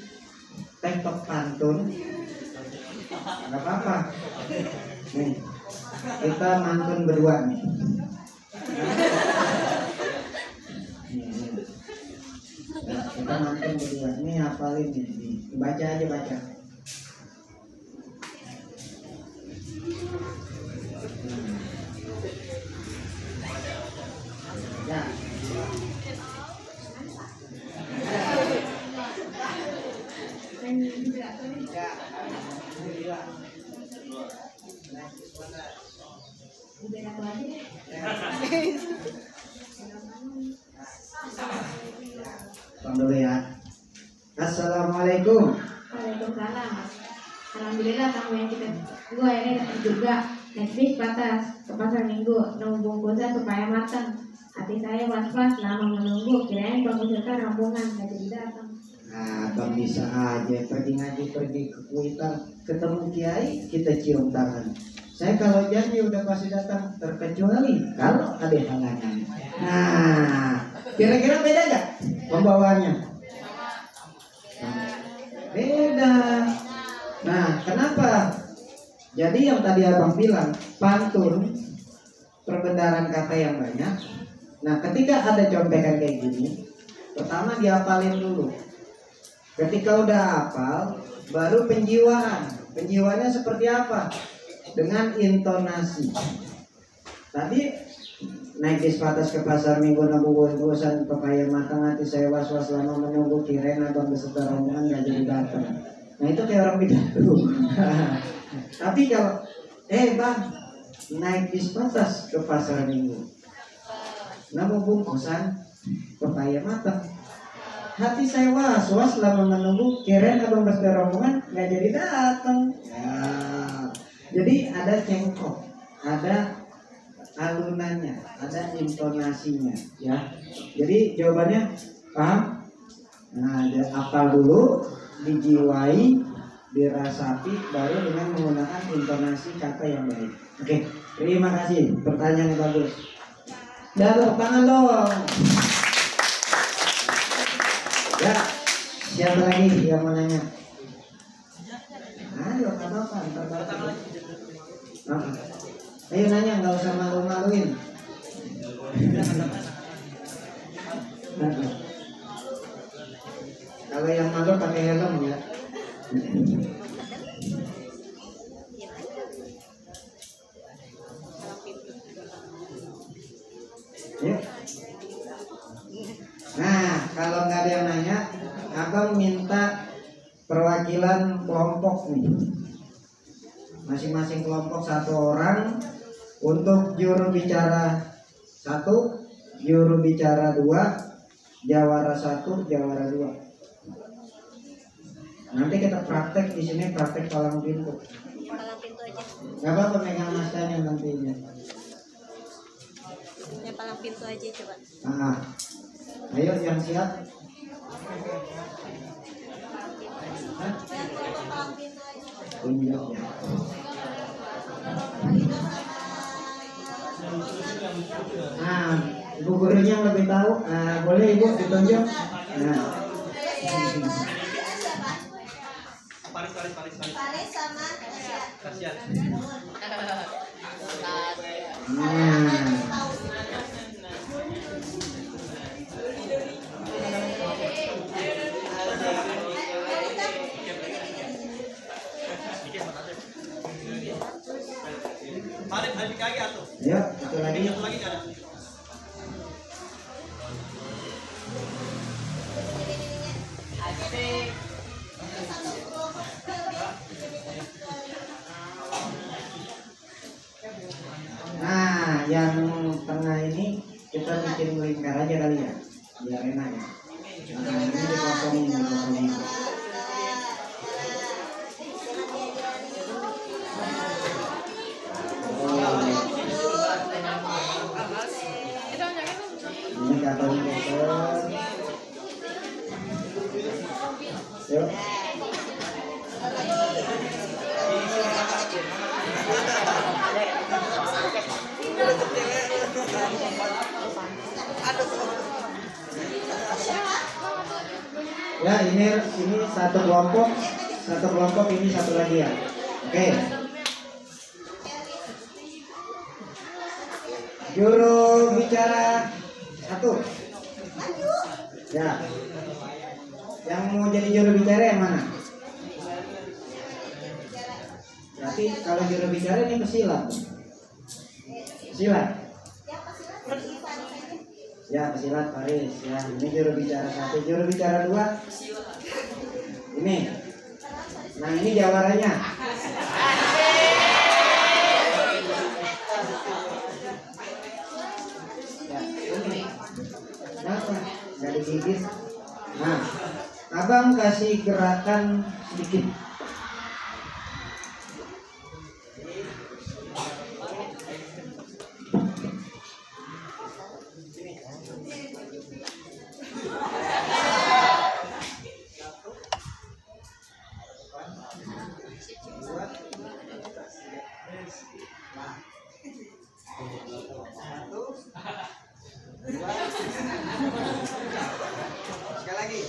tektok pantun nggak apa-apa. Nih, kita mantun berdua nih. Kita mantun berdua. Ini hafalin nih. Baca aja baca. Ya. Dulu ya. Assalamualaikum. Waalaikumsalam. Alhamdulillah tamu yang kita gue ini datang juga. Naik bis batas ke pasar minggu, nunggu bungkusan supaya matang. Hati saya was-was lama menunggu. Kirain pengusaha rombongan gak jadi datang. Nah, bang bisa aja pergi ngaji, pergi ke Kuitang, ketemu kiai, kita cium tangan. Saya kalau janji udah pasti datang, terkecuali kalau ada halangan. Nah, kira-kira beda gak pembawaannya? Beda. Nah, kenapa? Jadi yang tadi abang bilang, pantun, perbendaharaan kata yang banyak. Nah, ketika ada contekan kayak gini, pertama dihafalin dulu. Ketika udah hafal, baru penjiwaan. Penjiwaannya seperti apa? Dengan intonasi. Tadi naik bis batas ke pasar minggu, nunggu bungkusan pepaya matang, hati saya was-was lama menunggu, kirain abang beserta rombongan gak jadi datang. Nah itu kayak orang pidato. Tapi kalau bang naik bis batas ke pasar minggu, nunggu bungkusan pepaya matang, hati saya was-was lama menunggu, kirain abang beserta rombongan gak jadi datang. Ya. Jadi ada cengkok, ada alunannya, ada intonasinya, ya. Jadi jawabannya paham? Nah, hafal dulu, dijiwai, dirasapi, baru dengan menggunakan intonasi kata yang baik. Oke, terima kasih. Pertanyaan yang bagus. Dah, tepuk tangan dong. Ya, siapa lagi yang mau nanya? Ayo, nggak apa-apa, ntar baru. Ayo nanya, nggak usah malu-maluin. Kalau yang malu pakai helm ya. Ya. Nah, kalau nggak ada yang nanya, abang minta perwakilan kelompok nih. Masing-masing kelompok satu orang untuk juru bicara 1, juru bicara 2, jawara 1, jawara 2. Nanti kita praktek di sini, praktek palang pintu. Palang pintu aja. Gak apa-apa megang naskahnya nantinya. Yang palang pintu aja coba. Nah, ayo yang siap. Hah? Palang pintu aja. Tunjuk ya. Nah, ibu gurunya yang lebih tahu. Nah, boleh ibu ditunjuk. Nah. Paling sama Ya, satu lagi. Nah, yang tengah ini kita bikin lingkar aja kali ya, biar enak ya. Nah, ini dipotongin. Ini katanya kotor. Yuk. Ya, ini satu kelompok ini satu lagi ya. Oke. Juru bicara 1. Ya. Yang mau jadi juru bicara yang mana? Berarti kalau juru bicara ini pesilat. Pesilat. Ya, pesilat Paris. Ya, ini juru bicara 1, juru bicara 2. Ini. Nah, ini jawarannya. Kenapa? Gak digigit. Nah, abang kasih gerakan sedikit. Sekali lagi.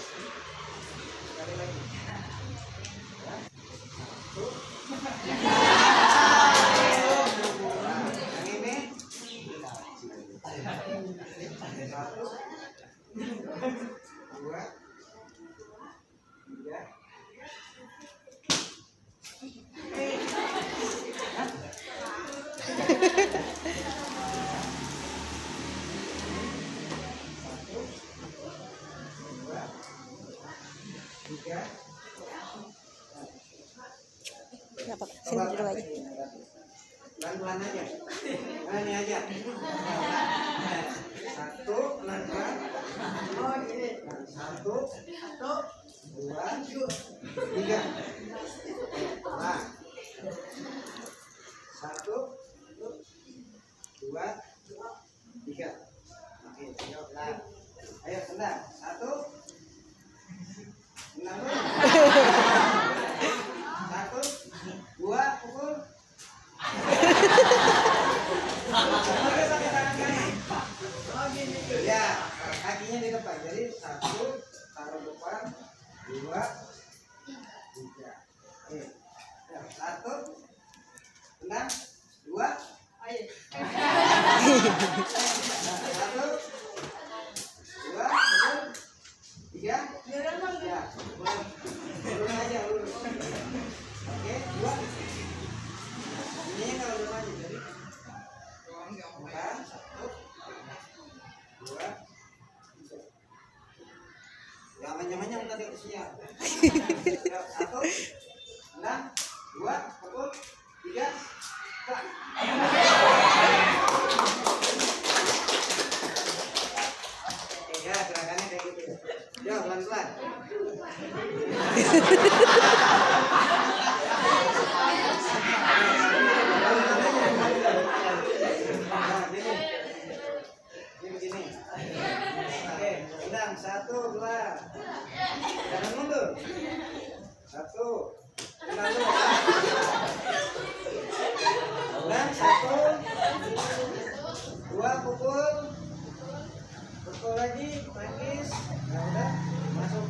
Kenapa? Sini dulu aja. Pelan-pelan aja. Nah, ini aja. 1, pelan-pelan. Oh, ini. 1, 2, 3. Nah. 1, 2, Satu, dua, pukul. Pakai tangan kanan. Oh gini. Ya, kakinya di depan. Jadi satu, taruh depan, dua, tiga. Oke. Ya, satu, enam, dua, ayo. Satu, dua, tiga, ya, lurus aja, lurus. Oke, dua. Ini kalau udah maju, jadi bukan, satu, dua, tiga. Ya, manyam-manyam tadi siap. Satu, enam, dua, pukul, tiga, tak. Ya, gerakannya kayak gitu. Ya, pelan-pelan. Nah, gini. Ini begini. Oke, tenang. Satu, dua. Jangan mundur. Satu. Tenang dulu. Tenang, satu. Dua, pukul. Pukul lagi, tangkis. Nah, udah masuk.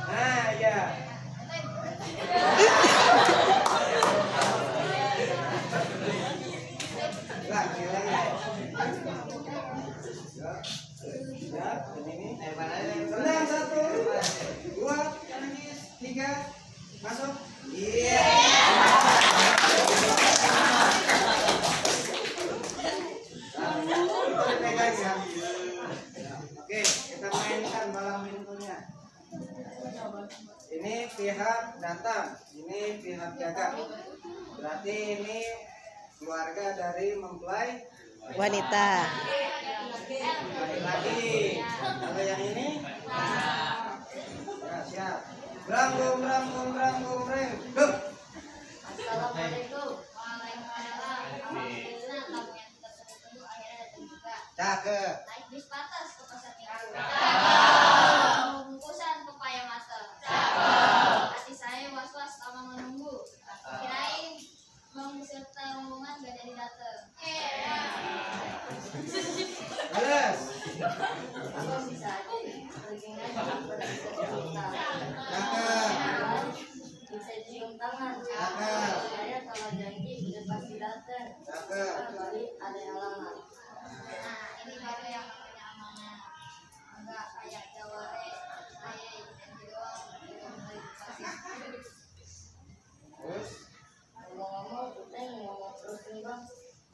Nah, ya. Lah, ini lagi. Ya, ini. Tenang, satu, dua, tangkis, tiga, masuk. Iya. Oke, kita mainkan malam pintunya. Ini pihak datang, ini pihak jaga. Berarti ini keluarga dari mempelai Wanita. laki-laki. Kalau yang ini, ya, siap. Beranggung, beranggung, beranggung, beranggung. Assalamualaikum. Cakep. Naik bis patas ke pasar minggu. Bungkusan pepaya matang. Hati saya was-was lama menunggu. Kirain beserta rombongan gak jadi dateng. Balas. Abang bisa aja. Berikan aja pada kita. Cakep. Bisa cium tangan. Cakep. Saya kalau janji udah pasti dateng. Cakep. Kecuali ada yang lama. Nah, ini baru yang namanya amanah. Enggak kayak jaware, saya janji doang, belum mulai dikasih. Terus, Ngomong-ngomong, kita ngomong terus nih bang.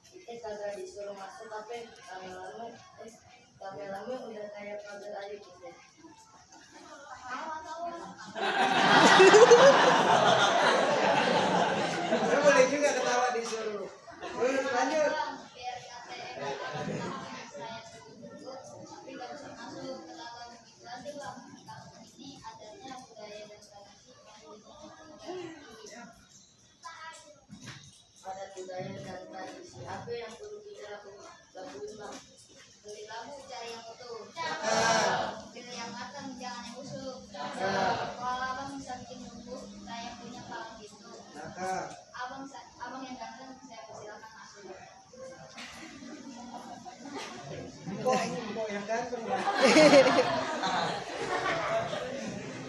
Kita kagak disuruh masuk tapi kami udah kayak kagak aja kita. lu boleh juga ketawa disuruh. Terus lanjut. Biar kata saya dulu, tapi gak usah masuk ke dalam gitu aja bang. Kampung ini adanya budaya dan tradisi ada budaya dan tradisi apa yang perlu kita lakuin bang? Beli labu cari yang utuh, pilih yang matang jangan yang busuk. Kalau abang bisa bikin bumbu, saya punya palang pintu. Cakep. Abang yang ganteng saya persilakan masuk. Kok yang ganteng ya?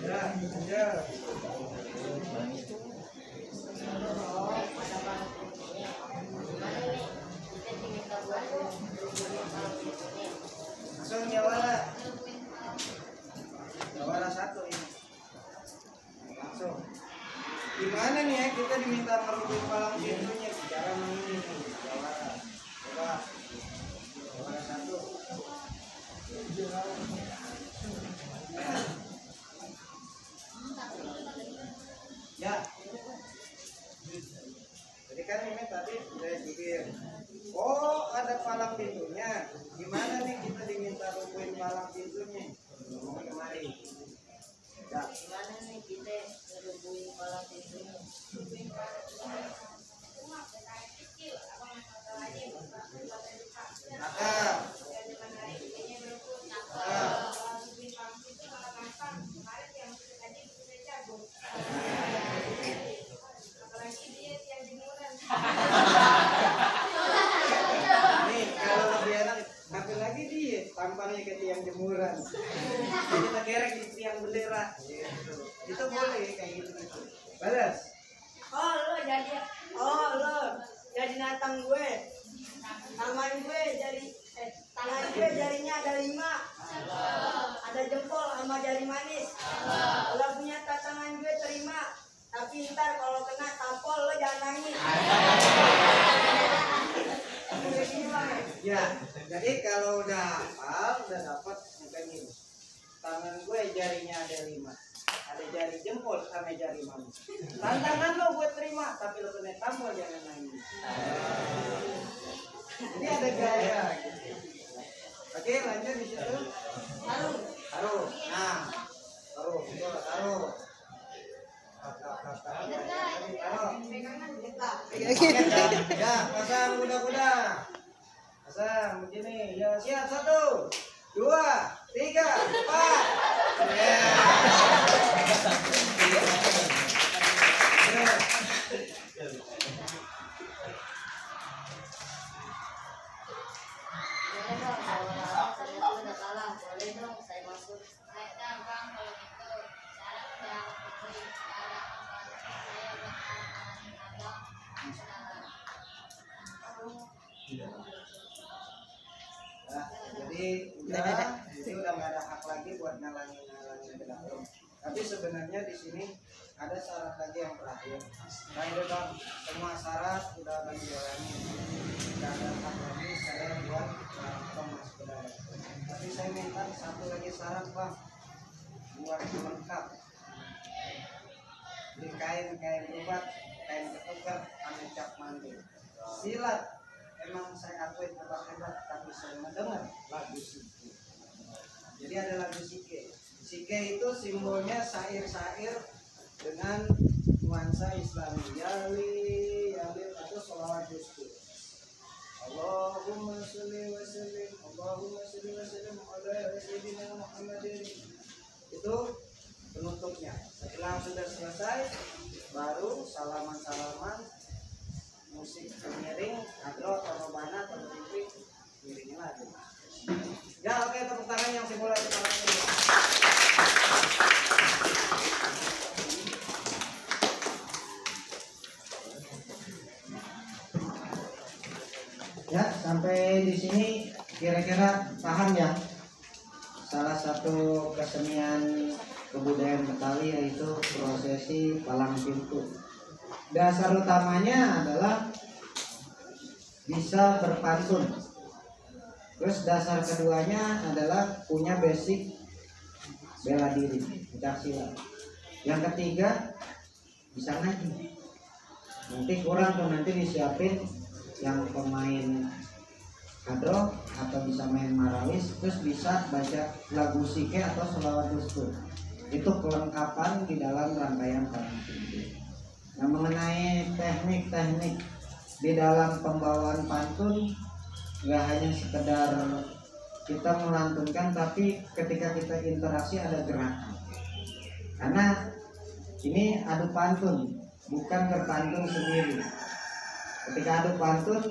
Ya, ya. Langsung Jawara. Jawara satu ini. Langsung. Gimana nih ya kita diminta merubuhin palang pintunya cara menini nih Jawara. Coba. Jawara satu. Ya. Jadi kan ini tadi udah bikin. Oh, ada palang pintunya. Gimana nih kita diminta rubuhin palang pintunya? Ngomong kemari. Ya. Gimana nih kita ngerubuhin palang pintunya? kita gerek di tiang bendera gitu. Itu boleh kayak gitu gitu. Balas. Oh lo jadi natang gue. Tangan gue jarinya ada 5. Ada jempol sama jari manis. Lo punya tangan gue terima. Tapi ntar kalau kena tampol lo jangan nangis. Ya, jadi kalau udah hafal, udah dapat mungkin ini. Tangan gue jarinya ada 5. Ada jari jempol sama jari manis. Tantangan lo gue terima, tapi lo kena tampol jangan nangis. Ini ada gaya gitu. Oke, lanjut di situ. Taruh. Nah, taruh. Ya, pasang kuda-kuda. Pasang begini. Ya, siap 1, 2, 3, 4. Ya. Nah, jadi udah nggak ada hak lagi buat ngalangin pendamping. Tapi sebenarnya di sini ada syarat lagi yang terakhir. Nah itu bang, semua syarat udah bang jalani. Tidak ada hak lagi saya buat masuk ke dalam. Tapi saya minta satu lagi syarat bang, buat lengkap. Di kain obat, kain ketukar, ame cap mandi. Silat. Emang saya akui hebat, tapi saya mendengar lagu Sike. Jadi ada lagu Sike. Sike itu simbolnya syair-syair dengan nuansa Islami. Yali atau sholawat Gusti. Allahumma sholli wa sallim ala sayyidina Muhammadin. Itu penutupnya. Setelah sudah selesai, baru salaman. Musik pengiring, adro, atau robana, atau TV, miringin lagi. Ya oke, tepuk tangan yang simbolis kepala ini. Ya, sampai di sini kira-kira paham ya. Salah satu kesenian kebudayaan Betawi yaitu prosesi palang pintu. Dasar utamanya adalah bisa berpantun. Terus dasar keduanya adalah punya basic bela diri, pencaksilat. Yang ketiga bisa ngaji. Nanti kurang tuh, nanti disiapin yang pemain hadroh atau bisa main marawis, terus bisa baca lagu Sike atau sholawat Gusti. Itu kelengkapan di dalam rangkaian palang pintu. Nah, mengenai teknik-teknik di dalam pembawaan pantun, nggak hanya sekedar kita melantunkan, tapi ketika kita interaksi ada gerakan. Karena ini adu pantun, bukan berpantun sendiri. Ketika adu pantun,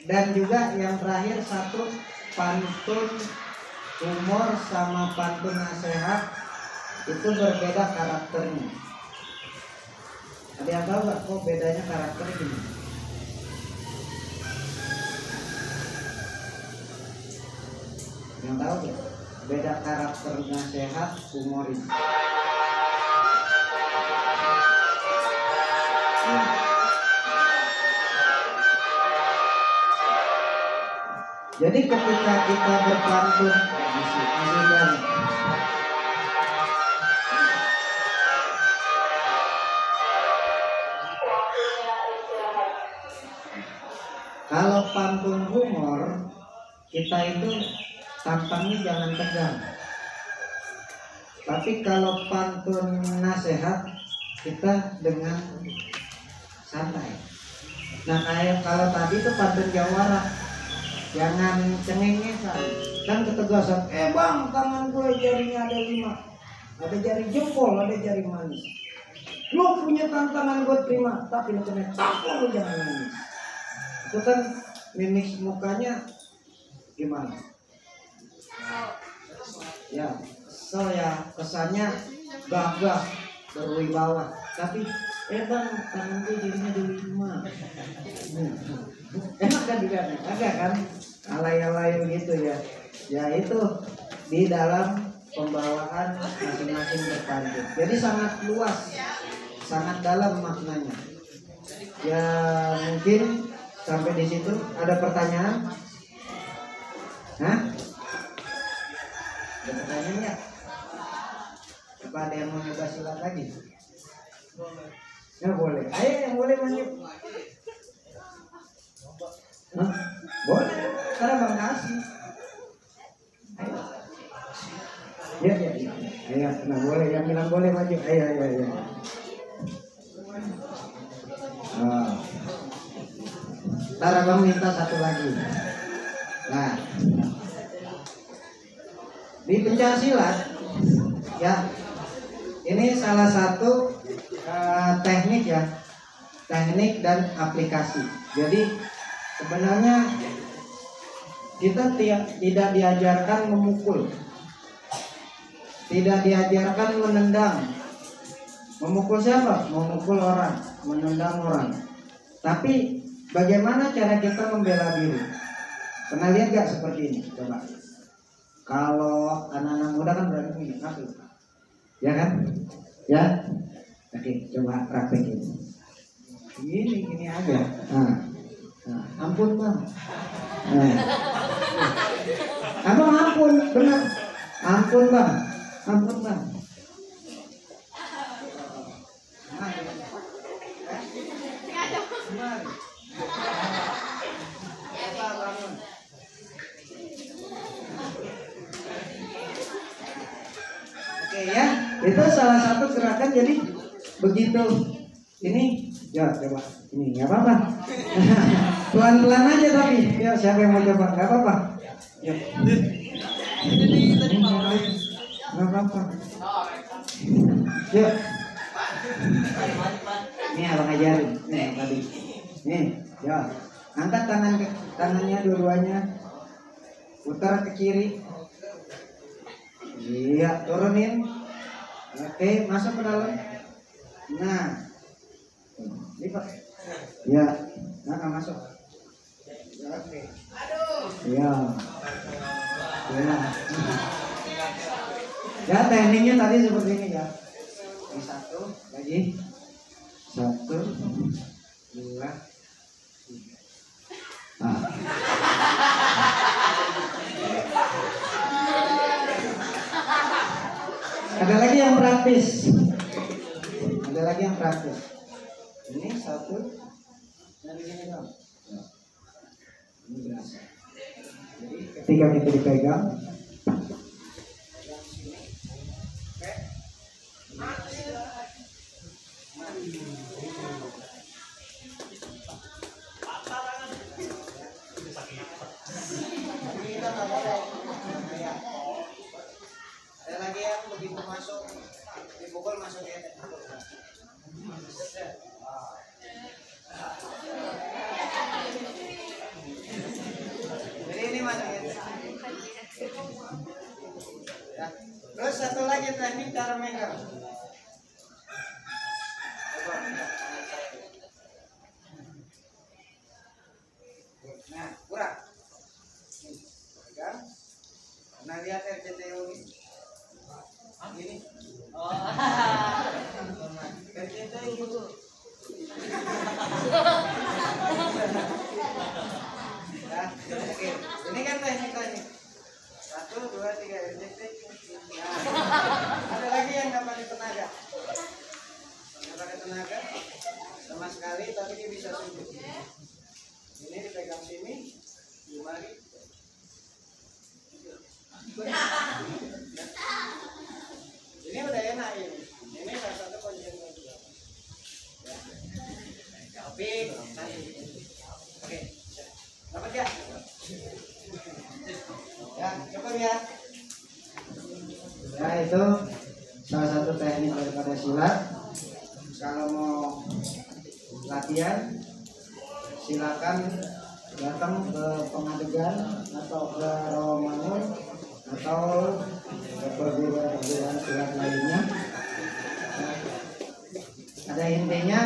dan juga yang terakhir satu, pantun humor sama pantun nasihat itu berbeda karakternya. Ada yang tahu nggak kok bedanya karakter ini? Yang tahu nggak? Beda karakter nasihat humoris. Jadi ketika kita berpantun, kalau pantun humor, kita itu tampangnya jangan tegang. Tapi kalau pantun nasihat, kita dengan santai. Nah kayak kalau tadi itu pantun jawara, jangan cengengesan, kan ketegasan. Bang, tangan gue jarinya ada 5, ada jari jempol, ada jari manis. Lo punya tantangan gue terima, tapi lo kena tampol, lo jangan nangis. Itu kan mimik mukanya gimana? Ya, kesel ya, kesannya gagah berwibawa, tapi bang tangan gue jadinya 25. Enak kan juga, agak kan alay-alay gitu ya. Ya itu di dalam pembawaan masing-masing berpantun. Jadi sangat luas, sangat dalam maknanya. Ya mungkin sampai di situ. Ada pertanyaan? Hah? Ada pertanyaan nggak? Apa ada yang mau nyoba silat lagi? Ya boleh. Ayo yang boleh maju. Hah? Boleh. Karena bang kasih. Ayo. Ya. Ayo, nah boleh. Yang bilang boleh maju. Ayo. Oh. Ntar abang minta satu lagi. Nah, di pencaksilat ya, ini salah satu teknik ya, teknik dan aplikasi. Jadi sebenarnya kita tidak diajarkan memukul, tidak diajarkan menendang. Memukul siapa? Memukul orang, menendang orang. Tapi bagaimana cara kita membela diri? Pernah lihat gak seperti ini? Coba. Kalau anak-anak muda kan berani begini, ya kan? Ya. Oke, coba praktekin. Gini aja. Nah, ampun bang. Abang ampun, benar. Ampun bang. Oke ya, itu salah satu gerakan. Jadi begitu ini, ya coba ini nggak apa-apa. Pelan-pelan aja tapi, ya siapa yang mau coba? Nggak apa-apa. Ya. Nggak apa-apa. Yuk. Ini abang ajarin. Nih tadi. Nih, ya. Angkat tangannya dua-duanya. Putar ke kiri. Iya, turunin. Oke, masuk ke dalam. Nah. Lipat. Ya. Nah, masuk. Oke. Ya. Ya. Ya, tekniknya tadi seperti ini ya. Ini satu, lagi. 1, 2, 3. Nah. Ada lagi yang praktis. Ini 1 dan ini dong. Ini berasa. Jadi ketika kita dipegang, ada lagi yang begitu masuk dipukul masuk ya. Jadi ini masuk ya. Ya. Terus satu lagi teknik cara megang. Nah, kurang. Pegang. Nah, lihat RCTI ini. Ini. RCTI gitu. Nah, oke. Ini kan teknik. 1, 2, 3 RCTI. Nah, ada lagi yang nggak pakai tenaga. Nggak pakai tenaga sama sekali, tapi dia bisa sujud. Ini dipegang sini, di mari. Ini udah enak ini. Ini salah satu kuncian kedua. Tapi nanti. Oke. Dapat ya? Ya, cukup ya. Ya itu salah satu teknik daripada silat. Kalau mau latihan, silakan datang ke Pengadegan atau ke Rawamangun atau perguruan-perguruan silat lainnya. Ada intinya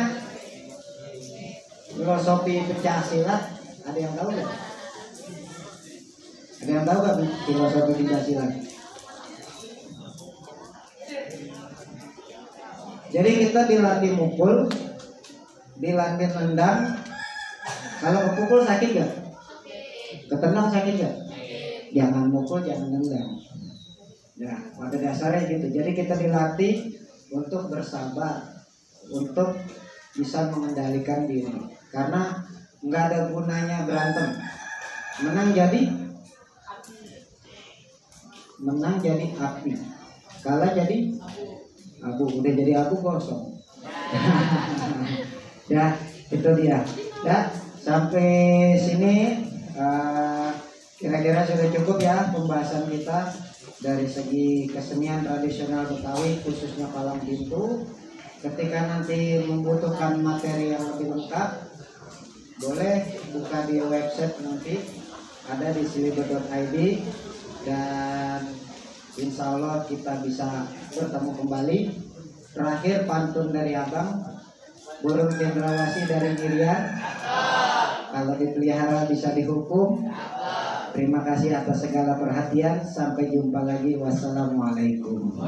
filosofi pecah silat. Ada yang tahu nggak? Ada yang tahu nggak filosofi pecah silat? Jadi kita dilatih mukul, dilatih nendang. Kalau kepukul sakit gak? Ketendang sakit gak? Jangan mukul, jangan nendang. Nah, pada dasarnya gitu. Jadi kita dilatih untuk bersabar, untuk bisa mengendalikan diri. Karena nggak ada gunanya berantem. Menang jadi api. Kalah jadi abu. Udah jadi abu kosong. Ya, itu dia. Ya, sampai sini kira-kira sudah cukup ya pembahasan kita dari segi kesenian tradisional Betawi, khususnya palang pintu. Ketika nanti membutuhkan materi yang lebih lengkap, boleh buka di website nanti, ada di silibet.id, dan insya Allah kita bisa bertemu kembali. Terakhir pantun dari abang, burung cendrawasih dari Irian, kalau dipelihara bisa dihukum. Terima kasih atas segala perhatian. Sampai jumpa lagi. Wassalamualaikum.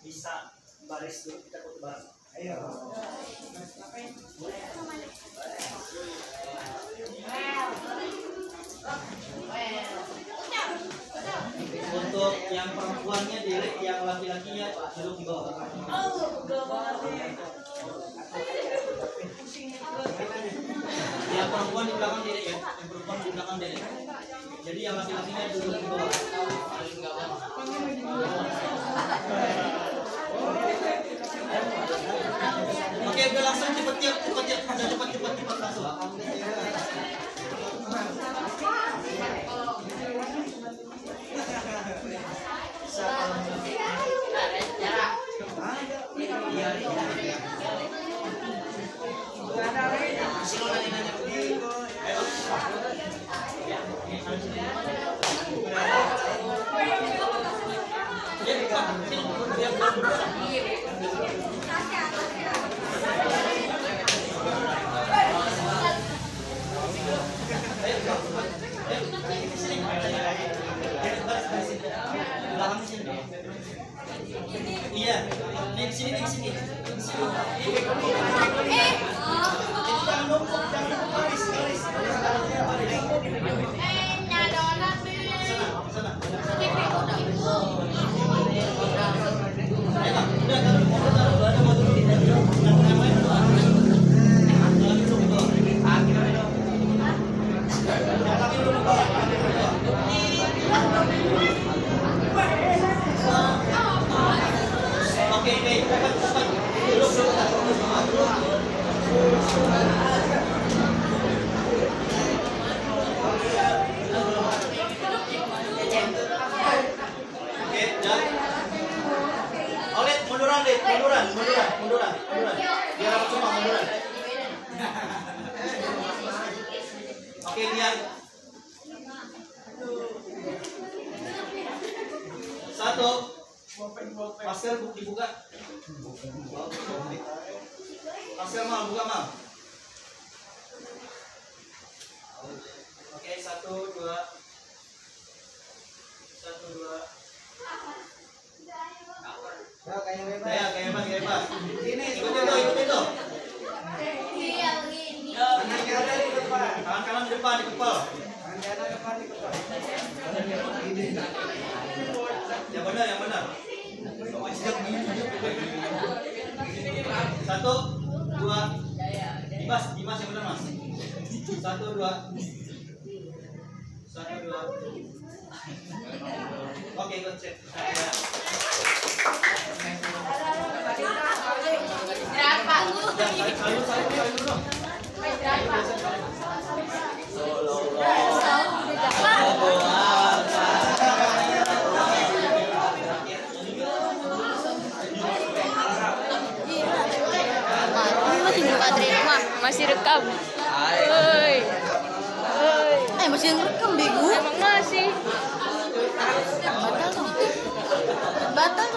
Bisa baris dulu, kita foto bareng. Ayo. Untuk yang perempuannya direk, yang laki-lakinya duduk di bawah. Yang perempuan di belakang direk ya, yang perempuan di belakang direk. Jadi yang laki-lakinya duduk di bawah. Oke, udah langsung cepet langsung. Iya, di sini. Jangan numpuk baris. Munduran. Biar dapat semua munduran. Oke, biar. Satu. Masker dibuka. Masker mal, buka mal. Oke, 1, 2. Kayak bebas. Ini ikut itu. Iya, begini. Tangan kanan di depan di kepala. Yang benar. 1, 2. Dimas yang benar, Mas. 1, 2. Oke, ikut set. Masih rekam. Masih ngerekam bego. Emang masih. Batal dong.